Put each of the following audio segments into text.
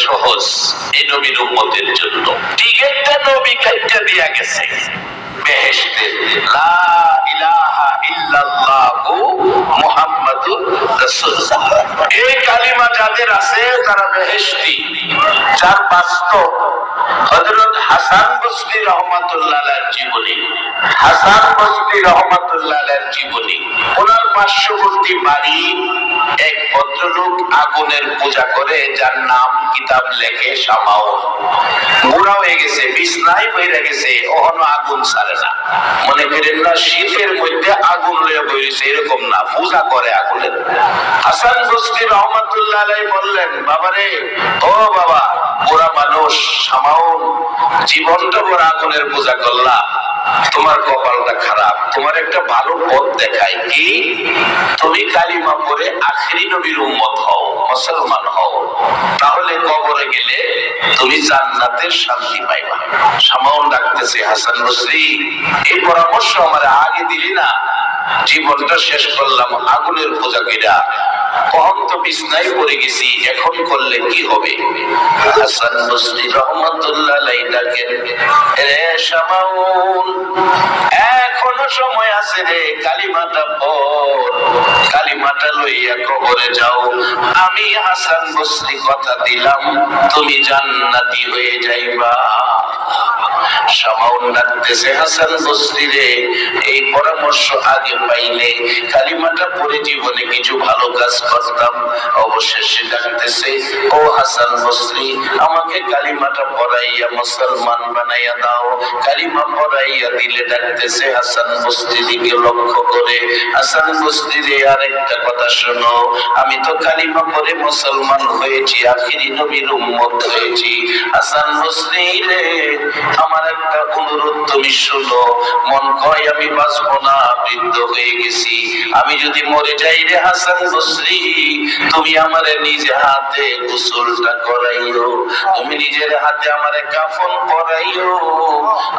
সহজ এই নবীর উম্মতের জন্য। টিকেটটা নবী কাটতে দিয়া গেছে বেহেশতের, লা ইলাহা ইল্লাল্লাহু মুহাম্মাদুর রাসূলুল্লাহ। এই কালিমা যাদের আছে তারা বেহেশতি। যার বাস্তব হযরত হাসান বসরি রাহমাতুল্লাহ আলাইহির জীবনী, হাসান বসরি রাহমাতুল্লাহ আলাইহির জীবনী, ওনার পার্শ্ববর্তী বাড়ি এক ভদ্রলোক আগুনের পূজা করে, যার নাম কিতাব লেখে শামাউন। বুড়া হয়ে গেছে, বিছনায় পড়ে গেছে, ওহনো আগুন ছাড়ে না। মনে করেন না শীতের মধ্যে আগুন লয়ে বইছে, এরকম না, পূজা করে আগুনের। হাসান বসরি রাহমাতুল্লাহ আলাইহি বললেন, বাবারে, ও বাবা, বুড়া মানুষ শামাউন, জীবনটা বড় আগুনের পূজা করলা, তোমার কপালটা খারাপ। তোমার একটা ভালো পথ দেখাই, কি তুমি কালিমা পড়ে আখিরি নবীর উম্মত হও, মুসলমান হও, তাহলে কবরে গেলে তুমি জান্নাতের শান্তি পাইবা। শামাউন ডাকতেছে, হাসান বসরি, এই পরামর্শ আমার আগে দিলি না, জীবনটা শেষ করলাম আগুনের পূজা কইরা, কখন তো বিছনায় পড়ে গেছি, এখন করলে কি হবে? হাসান বসরি রাহমাতুল্লাহ আলাইহি ডাকেন, রে শামাউন, এখনো সময় আছে রে, কালিমাটা পড়, কালিমাটা লইয়া কবরে যাও, আমি হাসান বসরি কথা দিলাম তুমি জান্নাতি হয়ে যাইবা। শামাউন ডাকতেছে, হাসান বসরি রে, এই পরামর্শ আগে পাইলে কালিমাটা পড়ে জীবনে কিছু ভালো কাজ করতাম। অবশেষে ডাকতেছে, ও হাসান বসরি, আমাকে কালিমাটা পড়াইয়া মুসলমান বানাইয়া দাও। কালিমা পড়াইয়া দিলে ডাকতেছে হাসান বসরি দিকে লক্ষ্য করে, হাসান বসরি রে, আরেকটা কথা শোনো, আমি তো কালিমা পড়ে মুসলমান হয়েছি, আখিরি নবীর উম্মত হয়েছি। হাসান বসরি রে, আমার একটা অনুরোধ তুমি শোনো, মন কয় আমি বাঁচবো না, বৃদ্ধ হয়ে গেছি, আমি যদি মরে যাই রে হাসান বসরি, তুমি আমারে নিজে হাতে গোসলটা করাইও, তুমি নিজের হাতে আমারে কাফন পরাইও,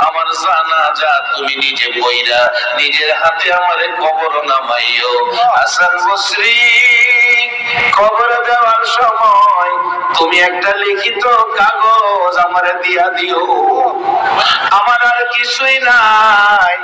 আমার জানাজা তুমি নিজে বইরা নিজের হাতে আমারে কবর নামাইও। হাসান বসরি, কবর দেওয়ার সময় তুমি একটা লিখিত কাগজ আমারে দিয়া দিও, আমার আর কিছুই নাই,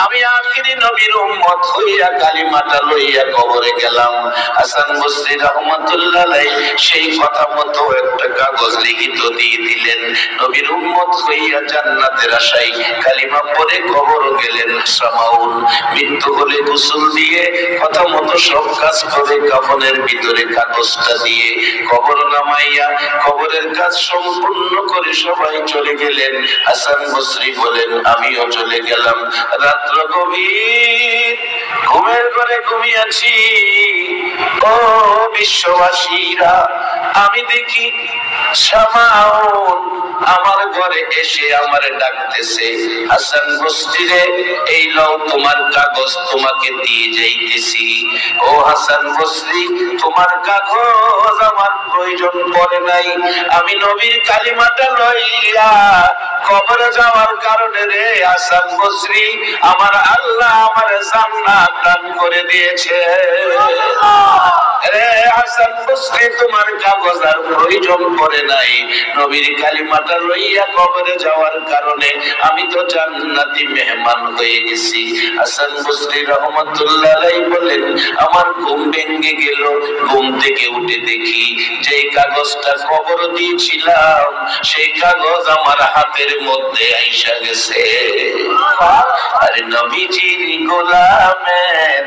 আমি আখিরি নবীর উম্মত হইয়া কালিমাটা লইয়া কবরে গেলাম। হাসান বসরি রাহমাতুল্লাহ আলাইহি সেই কথা মতো একটা কাগজ লিখিত দিয়ে দিলেন, নবীর উম্মত হইয়া জান্নাতের আশায় কালিমা পড়ে কবর গেলেন। শামাউন মৃত্যু হলে গোসল দিয়ে কথা মতো সব কাজ করে কাফনের ভিতরে কাগজটা দিয়ে কবর নামাইয়া কবরের কাজ সম্পূর্ণ করে সবাই চলে গেলেন। হাসান বসরি বলেন, আমিও চলে গেলাম। রাত্র গভীর, ঘুমের ঘরে ঘুমিয়েছি, ও বিশ্ববাসীরা, আমি দেখি শামাউন আমার ঘরে এসে আমারে ডাকতেছে, হাসান বসরি রে, এই লও তোমার কাগজ, তোমাকে দিয়ে যাইতেছি। ও হাসান বসরি, তোমার কাগজ আমার প্রয়োজন পড়ে নাই, আমি নবীর কালিমাটা লইয়া কবরে যাওয়ার কারণে রে হাসান বসরি, আমার আল্লাহ আমার জান্নাত দান করে দিয়েছে। রে হাসান বসরি, তোমার কাগজ আর প্রয়োজন পড়ে নাই, নবীর কালিমাটা লইয়া কবরে যাওয়ার কারণে আমি তো জান্নাতি মেহমান হয়ে গেছি। হাসান বসরি রাহমাতুল্লাহ আলাইহি বলেন, আমার ঘুম ভেঙে গেল, ঘুম থেকে উঠে দেখি যে কাগজটা কবর দিয়েছিলাম সেই কাগজ আমার হাতের মধ্যে আইসা গেছে। আরে নবীজির গোলামের,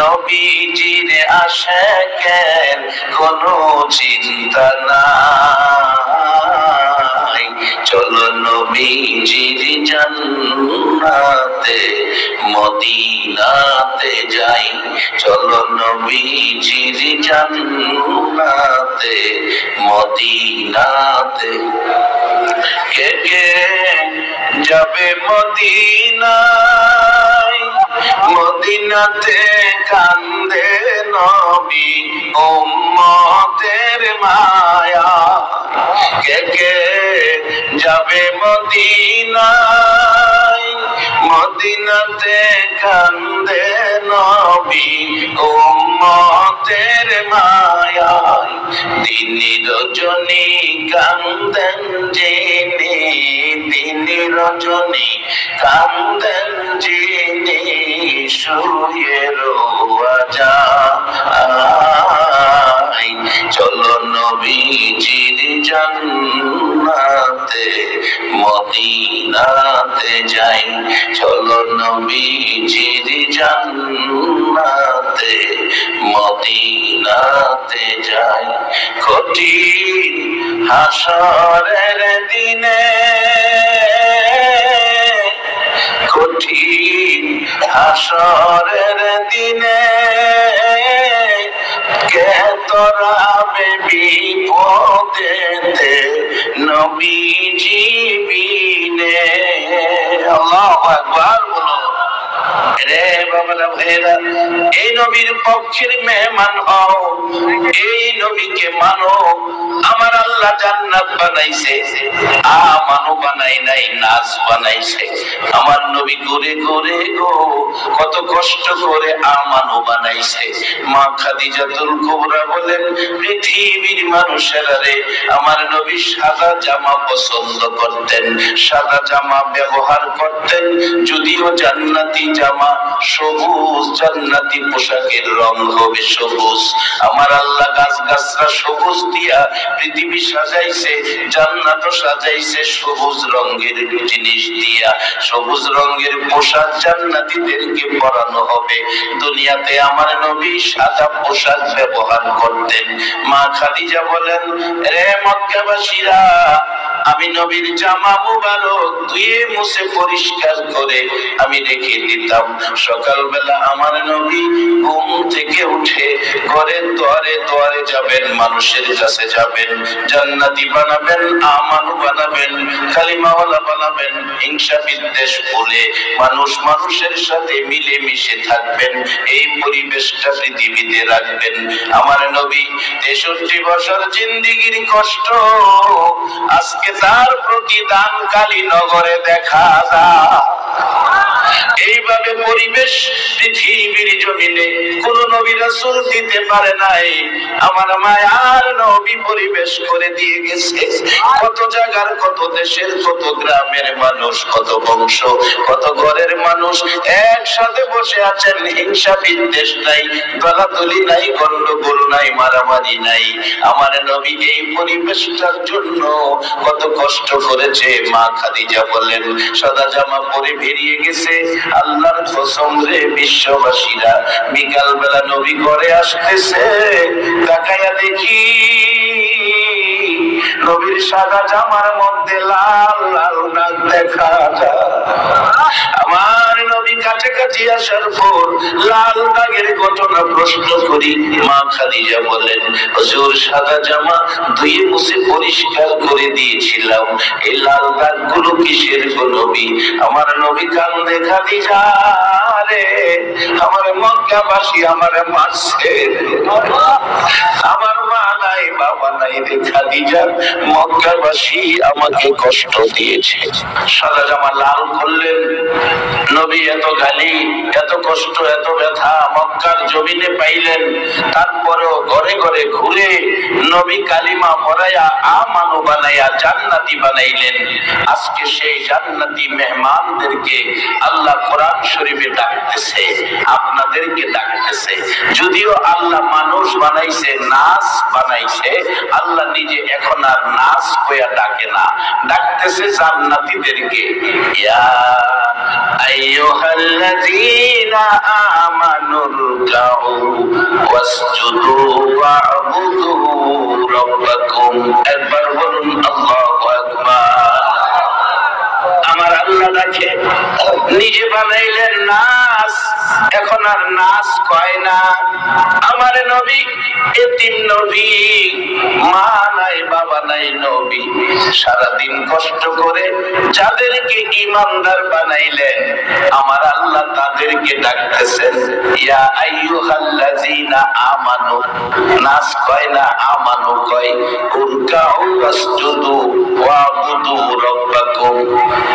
নবীজির আশিকের কোনো চিন্তা নাই, চলো নবীজির জান্নাতে মদিনাতে যাই, চলো নবীজির জান্নাতে মদিনাতে। কে কে যাবে মদিনায়, মদিনাতে কান্দে নবী উম্মতের মায়া। কে কে যাবে মদিনায়, মদিনাতে কান্দে নবী উম্মতের মায়া। দিনে রজনী কান্দেন জেনে, দিনে রজনী কান্দেন জেনে, শুয়ে রোয়া যায়। চলো নবীজির জান্নাতে মদিনাতে যাই, চলো নবীজির জান্নাতে মদিনাতে যাই। কঠিন হাসরের দিনে, কঠিন হাসরের দিনে, কে তোরাবে বিপদেতে নবীজি বিনে। আল্লাহু আকবার বলো। রে বাবারা ভাইরা, এই নবীর পক্ষের মেহমান হও, এই নবীকে মানো। আমার আল্লাহ জান্নাত বানাইছে, আমানু বানাই নাই, নাজ বানাইছে। আমার নবী ঘুরে ঘুরে গো কত কষ্ট করে আমানু বানাইছে। মা খাদিজাতুল কুবরা বলেন, পৃথিবীর মানুষেরা রে, আমার নবী সাদা জামা পছন্দ করতেন, সাদা জামা ব্যবহার করতেন। যদিও জান্নাতি জামা সবুজ, জান্নাতি পোশাকের রং হবে সবুজ। আমার আল্লাহ গাছ গাছরা সবুজ দিয়া পৃথিবী সাজাইছে, জান্নাতও সাজাইছে সবুজ রঙের জিনিস দিয়া। সবুজ রঙের পোশাক জান্নাতীদেরকে পরানো হবে। দুনিয়াতে আমার নবী সাদা পোশাক ব্যবহার করতেন। মা খাদিজা বলেন, রে মক্কাবাসীরা, আমি নবীর জামা মুবারক ধুয়ে মুছে পরিষ্কার করে আমি রেখে দিতাম। সকালবেলা আমার নবী ঘুম থেকে উঠে ঘরের দুয়ারে দুয়ারে যাবেন, মানুষের কাছে যাবেন, জান্নাতি বানাবেন, আমানু বানাবেন, কালিমাওয়ালা বানাবেন। হিংসা বিদ্বেষ ভুলে মানুষ মানুষের সাথে মিলে মিশে থাকবেন, এই পরিবেশটা পৃথিবীতে রাখবেন। আমার নবী 63 বছর জিন্দেগির কষ্ট আজকে তার প্রতিদান কালীনগরে দেখা যায়। এইভাবে পরিবেশ পৃথিবীর জমিনে কোন নবী রাসূল দিতে পারে নাই। আমার মায়ার নবী পরিবেশ করে দিয়ে গেছে। কত জায়গার, কত দেশের, কত গ্রামের মানুষ, কত বংশ, কত ঘরের মানুষ একসাথে বসে আছেন। হিংসা বিদ্বেষ নাই, দলাদলি নাই, গন্ডগোল নাই, মারামারি নাই। আমার নবী এই পরিবেশটার জন্য কত কষ্ট করেছে। মা খাদিজা বলেন, সাদা জামা পরে বেরিয়ে গেছে। আল্লাহর কসম রে, বিশ্ববাসীরা বিকাল বেলা নবী ঘরে আসতেছে, তাকায়া দেখি নবীর সাদা জামার মধ্যে লাল লাল দাগ দেখা যায়। আমার নবী কাছাকাছি আসার পর লাল দাগের ঘটনা প্রশ্ন করি। মা খাদিজা বলেন, হুজুর সাদা জামা ধুয়ে মুছে পরিষ্কার করে দিয়েছিলাম, এই লাল দাগ গুলো কিসের গো নবী? আমার নবী কান্দে, খাদিজা রে, আমার মক্কাবাসী আমারে মারছে, আমার মা নাই, বাবা নাই রে খাদিজা, মক্কাবাসী আমাকে কষ্ট দিয়েছে। সাদা জামা লাল করলেন নবী, এত গালি, এত কষ্ট, এত ব্যথা মক্কার জমিনে পাইলেন। তারপরেও ঘরে ঘরে ঘুরে নবী কালিমা পড়াইয়া আমানু বানাইয়া জান্নাতি বানাইলেন। আজকে সেই জান্নাতি মেহমানদেরকে আল্লাহ কোরআন শরীফে ডাকতেছে, আপনাদেরকে ডাকতেছে। যদিও আল্লাহ মানুষ বানাইছে, নাচ বানাইছে, আল্লাহ নিজে এখন আর নাচ কইয়া ডাকে না, ডাকতেছে জান্নাতীদেরকে। ইয়া আইয়ুহাল্লাযীনা আমানু রুকাউ ওয়াসজুদু ওয়া'বুদু রাব্বাকুম। একবার বলুন আল্লাহু আকবার। আমার আল্লাহ ডাকে, নিজে বানাইলেন নাচ, এখন আর নাচ কয় না। আমার নবী এতিম নবী, মা নাই, বাবা নাই নবী, সারাদিন কষ্ট করে যাদেরকে ইমানদার বানাইলেন আমার আল্লাহ তাদেরকে ডাকতেছেন, ইয়া আইয়ুহাল্লাযীনা আমানু। নাচ কয় না, আমানু কয়। উরকাউ ওয়াসজুদু ওয়া'বুদু রাব্বাকুম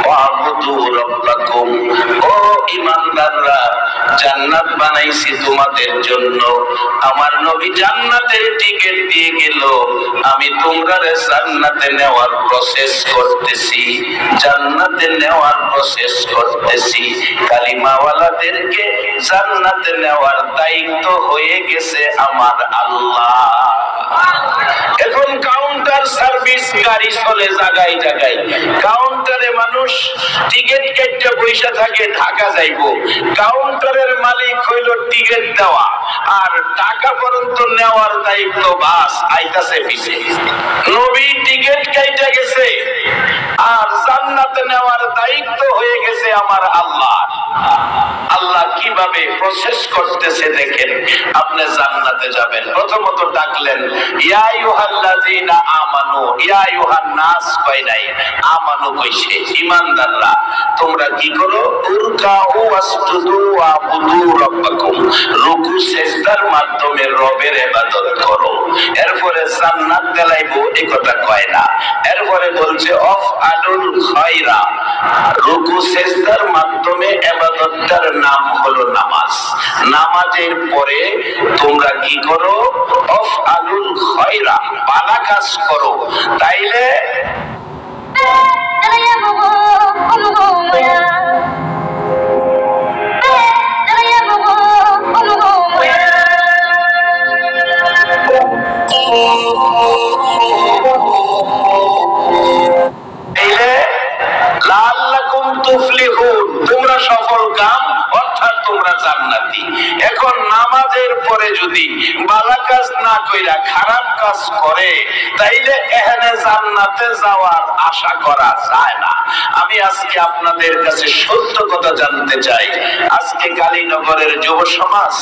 ওয়া'বুদু ওয়াবুদু রাব্বাকুম। ও ঈমানদাররা, জান্নাত বানাইছি তোমাদের জন্য। আমার নবী জান্নাতের টিকিট দিয়ে গেল, আমি তোমরারে জান্নাতে নেওয়ার প্রসেস করতেছি, জান্নাতে নেওয়ার প্রসেস করতেছি। কালিমাওয়ালাদেরকে জান্নাতে নেওয়ার দায়িত্ব হয়ে গেছে আমার আল্লাহ। এখন কাউন্টার সার্ভিস গাড়ি চলে জায়গায় জায়গায়। কাউন্টারে মানুষ টিকিট কেটে বসে থাকে ঢাকা যাইবো। কাউন্টারের মালিক হইল টিকিট দেওয়া, আর টাকা পর্যন্ত নেওয়ার দায়িত্ব বাস আইতাছে পিছে। নবী টিকিট কেটে গেছে, আর জান্নাতে নেওয়ার দায়িত্ব হয়ে গেছে আমার আল্লাহ। আল্লাহ কিভাবে প্রসেস করতেছে দেখেন। আপনি জান্নাতে যাবেন, প্রথমত ডাকলেন ইয়া আইয়ুহাল্লাযীনা আমানু, ইয়া আইয়ুহান নাস কয় নাই, আমানু কইছে। ঈমানদাররা, তোমরা কি করো? উরকাউ ওয়াসজুদু ওয়াবুদু রাব্বাকুম, রুকু সিজদার মাধ্যমে রবের ইবাদত করো। এরপরে জান্নাত দিলাইবো এই কথা কয় না। এরপরে বলছে আফআলুল খায়রা, রুকু সিজদার মাধ্যমে ইবাদতটার নাম হলো নামাজ। নামাজের পরে তোমরা কি করো? আফআলুল খায়রা, ভালো কাজ করো। তাইলে লাআল্লাকুম তুফলিহুন, তোমরা সফল কাম, অর্থাৎ তোমরা জান্নাতি। এখন নামাজের পরে যদি ভালো কাজ না কইরা খারাপ কাজ করে, তাইলে এখানে জান্নাতে যাওয়ার আশা করা যায় না। আমি আজকে আপনাদের কাছে সত্য কথা জানতে চাই। আজকে কালীনগরের যুব সমাজ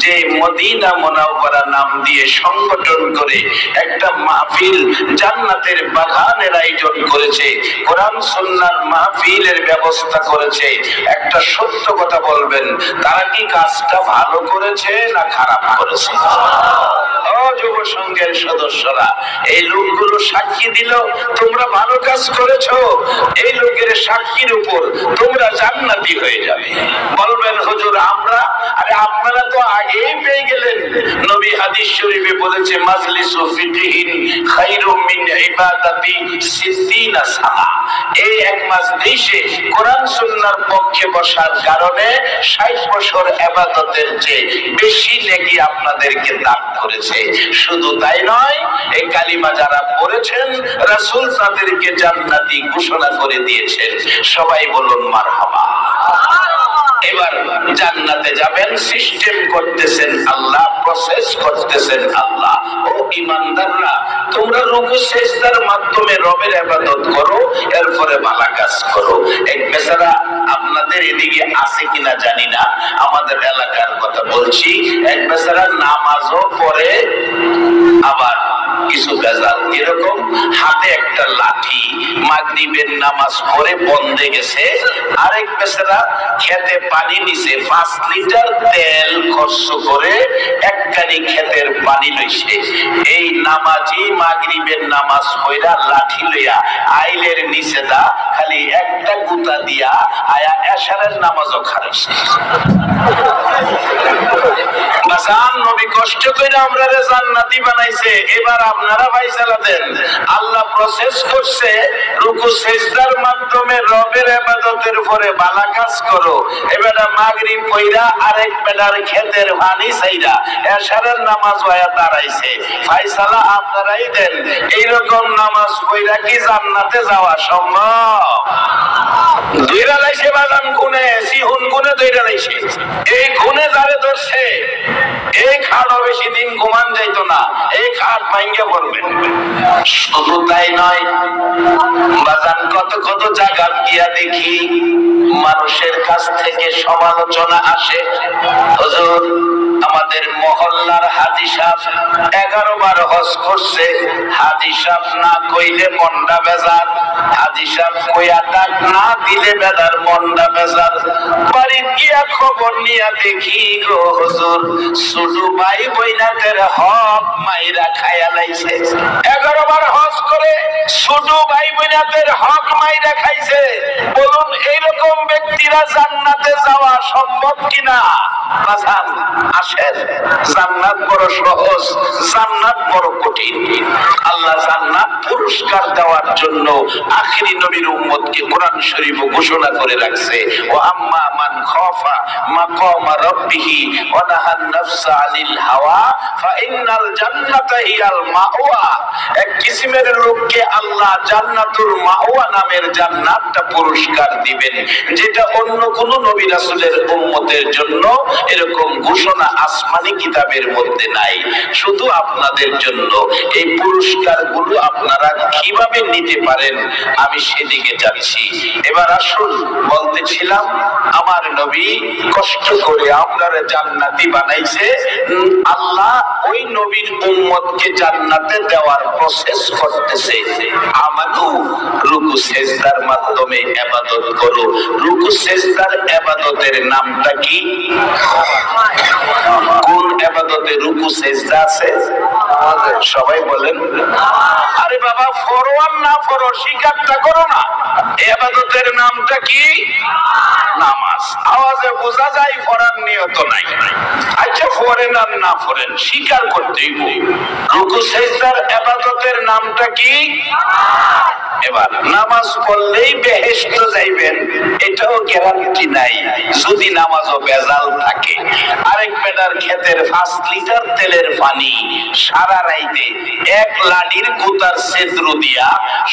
যে মদিনা মুনাওয়ারা নাম দিয়ে সংগঠন করে একটা মাহফিল জান্নাতের বাগানের আয়োজন করেছে, কোরআন সুন্নাহর মাহফিলের ব্যবস্থা করেছে, একটা সত্য কথা বলবেন, তারা কি কাজটা ভালো করেছে না খারাপ করেছে? ও যুব সংঘের সদস্যরা, এই লোকগুলো সাক্ষী দিল তোমরা ভালো কাজ করেছো। এই লোকের সাক্ষীর উপর তোমরা জান্নাতি হয়ে যাবে। বলবেন হুজুর আমরা, আরে আপনারা তো আগেই পেয়ে গেলেন। নবী হাদিস শরীফে বলেছে মাজলিসু ফিকহিন খায়রুম মিন ইবাদাতি 60 সানা। এই এক মাজলিসে কোরআন সুন্নাহর পক্ষে বসার কারণে 60 বছর ইবাদতের চেয়ে বেশি নেকি আপনাদেরকে দান করেছে। শুধু তাই নয়, এই কালিমা যারা পড়েছেন রাসূল তাদেরকে জান্নাতি ঘোষণা করে দিয়েছেন। সবাই বলুন মারহাবা। এবার জান্নাতে যাবেন, সিস্টেম করতেছেন আল্লাহ, প্রসেস করতেছেন আল্লাহ। ও ঈমানদাররা, তোমরা রুকু সিজদার মাধ্যমে রবের ইবাদত করো, এরপরে ভালো কাজ করো। এক বেচারা আপনাদের এদিকে আছে কিনা জানি না, আমাদের এলাকার কথা বলছি, এক বেচারা নামাজও পড়ে আবার কিছু বেজাল। এরকম হাতে একটা লাঠি, মাগরিবের নামাজ পড়ে বন্ধে গেছে। আরেক বেচারা খেতে পানি নিছে, 5 লিটার তেল খরচ করে একখানি ক্ষেতের পানি লইছে। এই নামাজি মাগরিবের নামাজ পড়া লাঠি লইয়া আইলের নিচে দা খালি একটা গুতা দিয়া আয়া এশারের নামাজও খারাইছে। বাজান, নবী কষ্ট করে আমরারে জান্নাতি বানাইছে, এবার আপনারা ফায়সালা দেন। আল্লাহ প্রসেস করছে রুকু সিজদার মাধ্যমে রবের ইবাদতের পরে ভালো কাজ করো। এবার মাগরিব পয়রা আরেক বেলার ক্ষেতের পানি চাইরা এশারের নামাজ হয়ে দাঁড়াইছে। ফায়সালা আপনারাই দেন, এইরকম নামাজ পয়রা কি জান্নাতে যাওয়া সম্ভব? দুইরা লাইছে বাজান গুনে, সিহুন গুনে দুইরা লাইছে। এই গুনে যারে ধরছে এই খাটও বেশি দিন ঘুমান যাইতো না, এই খাট ভাঙ্গে পড়বেন। শুধু তাই নয় বাজান, কত কত জায়গা গিয়া দেখি মানুষের কাছ থেকে সমালোচনা আসে। হুজুর আমাদের মহল্লার হাজী সাহেব 11 বার হজ করছে। হাজী সাহেব না কইলে মনটা বেজার, হাজী সাহেব কইয়া ডাক না দিলে বেদার মনটা বেজার। বাড়ি গিয়া খবর নিয়া দেখি গো হুজুর, ছোট ভাই বইনাদের হক মাইরা খায়া লাইছে। 11 বার হজ করে ছোট ভাই বইনাদের হক মাইরা খাইছে। বলুন এইরকম ব্যক্তিরা জান্নাতে যাওয়া সম্ভব কিনা? বাজান আসেন, জান্নাত বড় সহজ, জান্নাত বড় কঠিন। আল্লাহ জান্নাত পুরস্কার দেওয়ার জন্য আখিরি নবীর উম্মতকে কোরআন শরীফ ঘোষণা করে রাখছে, ও আম্মা মান খাফা মাকাম রাব্বিহি ওয়া নাহান নাফসা আনিল হাওয়া ফাইন্নাল জান্নাতা হিয়াল মাওয়া। এক কিসিমের লোককে আল্লাহ জান্নাতুল মাওয়া নামের জান্নাতটা পুরস্কার দিবেন, যেটা অন্য কোন নবী রাসূলের উম্মতের জন্য এরকম ঘোষণা আসমানি কিতাবের মধ্যে নাই, শুধু আপনাদের জন্য। এই পুরস্কারগুলো আপনারা কিভাবে নিতে পারেন আমি সেদিকে যাচ্ছি। এবার আসুন, বলতেছিলাম আমার নবী কষ্ট করে আপনারা জান্নাতি বানাইছে। আল্লাহ ওই নবীর উম্মতকে জান্নাতে দেওয়ার প্রসেস করতেছে। আমানু রুকু সেজদার মাধ্যমে ইবাদত করো। রুকু সেজদার ইবাদতের নামটা কি? কোন ইবাদতে রুকু সেজদা আছে? সবাই বলেন। আরে বাবা, ফরওয়ান না ফরো, শিকারটা করো না। ইবাদতের নামটা কি? নামাজ। আওয়াজে বোঝা যায় ফরার নিয়ত নাই। আচ্ছা, ফরেন আর না ফরেন, স্বীকার করতেই হবে। রুকু সেজদার ইবাদতের নামটা কি? এবার নামাজ পড়লেই বেহেশত যাইবেন এটাও গ্যারান্টি নাই, যদি নামাজও বেজাল থাকে। আরেক বেটার ক্ষেতের 5 লিটার তেলের পানি সারা রাইতে এক লাডির গুতার ছেদ্র দিয়া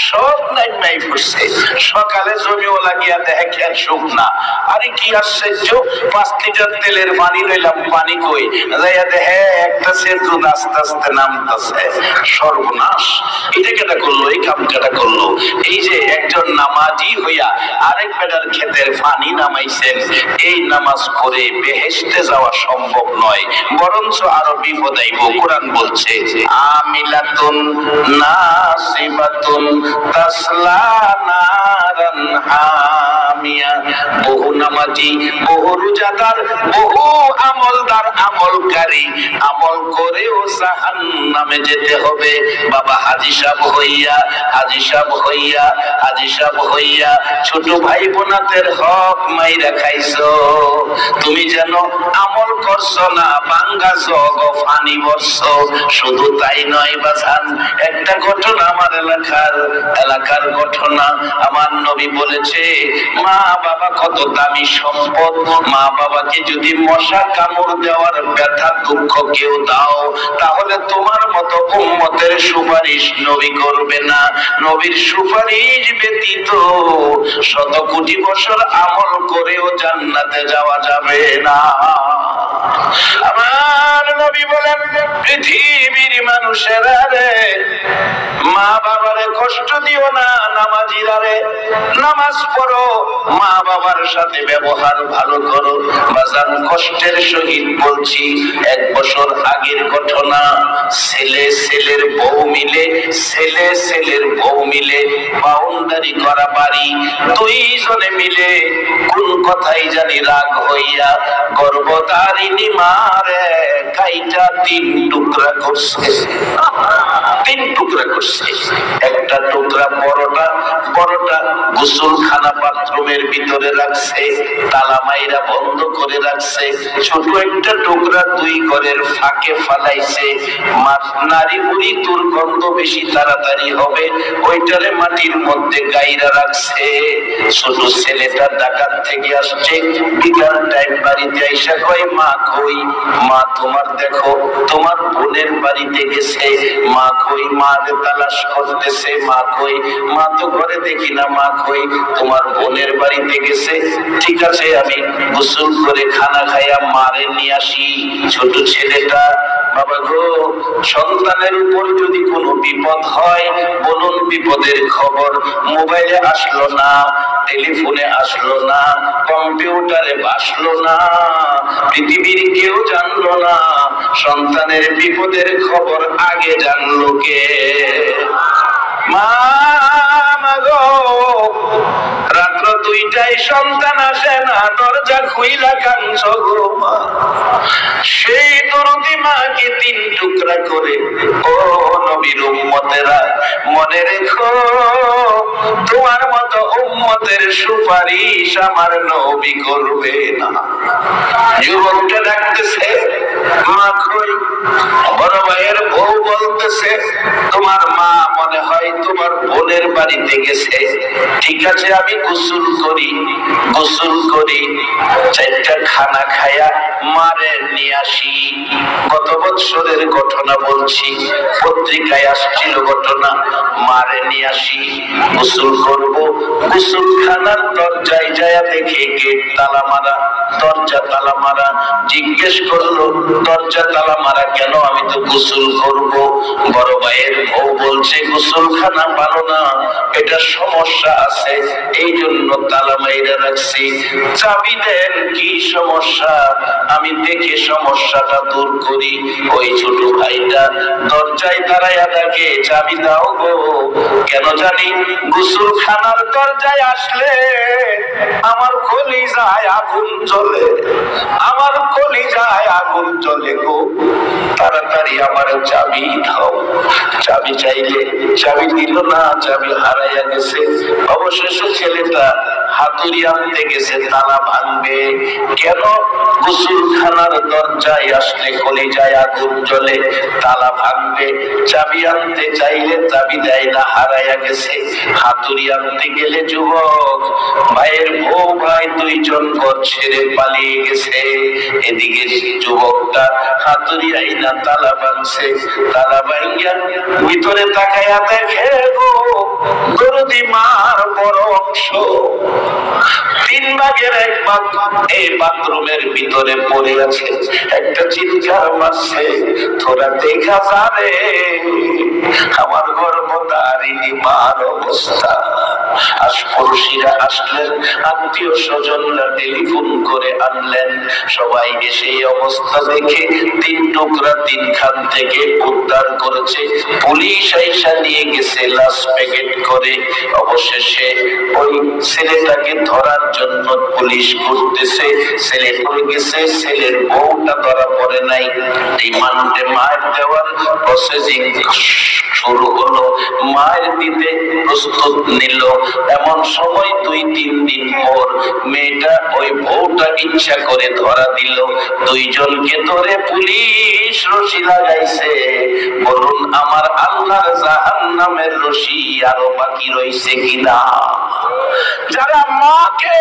সব নাইমাই ফুটছে। সকালে জমিওয়ালা গিয়া দেখে খেত শুকনা। আরে কি আশ্চর্য, 5 লিটার তেলের পানি লইলাম, পানি কই? যাইয়া দেখে একটা ছেদ্র আস্তে আস্তে নামতেছে। সর্বনাশ, এটা কেটা করলো, এই কাম কেটা করলো? এই যে একজন নামাজি হইয়া আরেক বেটার ক্ষেতের পানি নামাইছেন, এই নামাজ করে বেহেশতে যাওয়া সম্ভব নয়, বরঞ্চ আরো বিপদ আইব। কোরআন বলছে, আমিলাতুন নাসিবাতুন তাসলা নারান হামিয়া। বহু নামাজি, বহু রোজাদার, বহু আমলদার, আমলকারী আমল করেও জাহান্নামে যেতে হবে। বাবা হাজী সাহেব হইয়া, হাজী সাহেব হইয়া, হাজী সাহেব হইয়া ছোট ভাই বোনাদের হক মাইরা খাইছো। তুমি যেন আমল করছো না, বাঙ্গা জগ ফানি বর্ষো। শুধু তাই নয় বাজান, একটা ঘটনা আমার এলাকার ঘটনা। আমার নবী বলেছে, মা বাবা কত দামি সম্পদ। মা বাবাকে যদি মশা কামড় দেওয়ার ব্যথা দুঃখ কেউ দাও, তাহলে তোমার মতো উম্মতের সুপারিশ নবী করবে না। নবীর সুপারিশ ব্যতীত 100 কোটি বছর আমল করেও জান্নাতে যাওয়া যাবে না। আমার নবী বলেন, পৃথিবীর মানুষেরা রে, মা বাবারে কষ্ট দিও না। নামাজিরা রে, নামাজ পড়ো, মা বাবার সাথে ব্যবহার ভালো করো। বাজান কষ্টের সহিত বলছি, 1 বছর আগের ঘটনা। ছেলে ছেলের বউ মিলে বাউন্ডারি করা বাড়ি, 2 জনে মিলে কোন কথাই জানি রাগ হইয়া গর্ভধারিণী মারে কাইটা 3 টুকরা করছে। 3 টুকরা করছে। একটা টুকরা বড়টা গোসলখানা বাথরুমের ভিতরে রাখছে, তালা মাইরা বন্ধ করে রাখছে। ছোট একটা টুকরা 2 ঘরের ফাঁকে ফালাইছে। নারী বুড়ি দুর্গন্ধ বেশি তাড়াতাড়ি হবে, ওইটারে মাটির মধ্যে গাইরা রাখছে। ছোট ছেলেটা ডাকাত থেকে আসছে, বিকাল টাইম বাড়িতে আইসা কয়, মা কই? মা তোমার দেখো, তোমার বোনের বাড়িতে গেছে। মা কই? মাকে তালাশ করতেছে। মা কই? মা তো ঘরে দেখি না। মা কই? তোমার বোনের বাড়িতে গেছে। ঠিক আছে, আমি গোসল করে খানা খাইয়া মারে নিয়ে আসি। ছোট ছেলেটা, বাবা গো, সন্তানের উপর যদি কোনো বিপদ হয় বলুন, বিপদের খবর মোবাইলে আসলো না, টেলিফোনে আসলো না, কম্পিউটারে আসলো না, পৃথিবীর কেউ জানলো না, সন্তানের বিপদের খবর আগে জানলো কে? মা গো, রাত্র 2টায় সন্তান আসে না, দরজা খুইলা কাঁদছ গো মা। সেই দরদি মাকে 3 টুকরা করে, ও নবীর উম্মতেরা মনে রেখো, তোমার মতো উম্মতের সুপারিশ আমার নবী করবে না। যুবকটা ডাকতেছে, মা কই? বড় ভাইয়ের বউ বলতেছে, তোমার মা মনে হয় তোমার বোনের বাড়িতে গেছে। ঠিক আছে, আমি গোসল করি। 4টা খানা খায়া মারে নিয়ে আসি। গত বছরের ঘটনা বলছি, পত্রিকায় আসছিল ঘটনা। মারে নিয়ে আসি, গোসল করব। গোসলখানার দরজায় যায় দেখে গেট তালা মারা, দরজা তালা মারা। জিজ্ঞেস করলো, দরজা তালা মারা কেন? আমি তো গোসল করব। বড় ভাইয়ের বউ বলছে, গোসলখানা পারো না, এটা সমস্যা আছে, এই জন্য তালা মাইরা রাখছি। চাবি দেন, কি সমস্যা আমি দেখে সমস্যাটা দূর করি। ওই ছোট ভাইটা দরজায় দাঁড়াইয়া থাকে, চাবি দাও গো। কেন জানি গোসলখানার দরজায় আসলে আমার কলিজায় আগুন জ্বলে, আমার কলিজায় আগুন জ্বলে গো। তাড়াতাড়ি আমার চাবি দাও। চাবি চাইলে চাবি দিল না, চাবি হারাইয়া গেছে। অবশেষে ছেলেটা হাতুড়ি আনতে গেছে তালা ভাঙবে। কেন? গোসলখানার দরজায় আসলে কলিজায় আগুন জ্বলে, তালা ভাঙবে। চাবি আনতে চাইলে চাবি দেয় না, হারাইয়া গেছে। হাতুড়ি আনতে গেলে যুবক ভাইয়ের বউ ভাই 2 জন ঘর ছেড়ে পালিয়ে গেছে। এদিকে যুবকটা হাতুড়ি আইনা তালা ভাঙছে। তালা ভাঙিয়া ভিতরে তাকাইয়া দেখে গো, দরদি মার বড় অংশ 3 ভাগের 1 ভাগ এই বাথরুমের ভিতরে পড়ে আছে। একটা চিৎকার মারছে, তোরা দেখা যাবে আমার গর্ভধারিণী মার অবস্থা। আশপাশিরা আসলেন, আত্মীয় স্বজনরা টেলিফোন করে আনলেন। সবাই এসে এই অবস্থা দেখে 3 টুকরা 3 খান থেকে উদ্ধার করেছে। পুলিশ আইসা নিয়ে গেছে লাশ প্যাকেট করে। অবশেষে ওই ছেলেটাকে ধরার জন্য পুলিশ ঘুরতেছে। ছেলে পড়ে গেছে, ছেলের বউটা ধরা পড়ে নাই। রিমান্ডে মার দেওয়ার প্রসেসিং শুরু হলো। মায়ের দিতে প্রস্তুত নিল। এমন সময় 2-3 দিন পর মেয়েটা ওই বউটা ইচ্ছা করে ধরা দিল। 2 জনকে ধরে পুলিশ রশি লাগাইছে। বলুন আমার আল্লাহর জাহান্নামের রশি আরো বাকি রয়েছে কিনা? যারা মাকে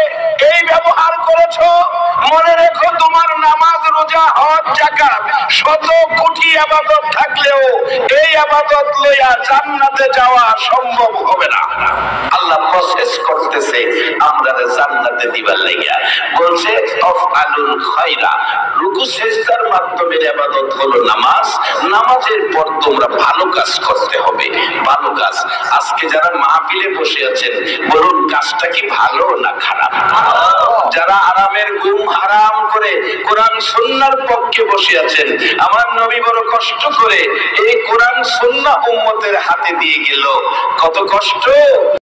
এই ব্যবহার করেছো, মনে রেখো তোমার নামাজ, রোজা, হজ, যাকাত, 100 কোটি ইবাদত থাকলেও এই ইবাদত লইয়া জান্নাতে যাওয়া সম্ভব হবে না। আল্লাহ প্রসেস করতেছে আমরা জান্নাতে দিবার লাগিয়া। বলছে আফআলুল খায়রা, রুকু সিজদার মাধ্যমে ইবাদত হলো নামাজ। নামাজের পর তোমরা ভালো কাজ করতে হবে, ভালো কাজ। আজকে যারা মাহফিলে বসে আছেন, বলুন কাজটা কি ভালো না খারাপ? যারা আরামের ঘুম হারাম করে কোরআন সুন্নাহর পক্ষে বসে আছেন, আমার নবী বড় কষ্ট করে এই কোরআন সুন্নাহ উম্মতের হাতে দিয়ে গেল। কত কষ্ট!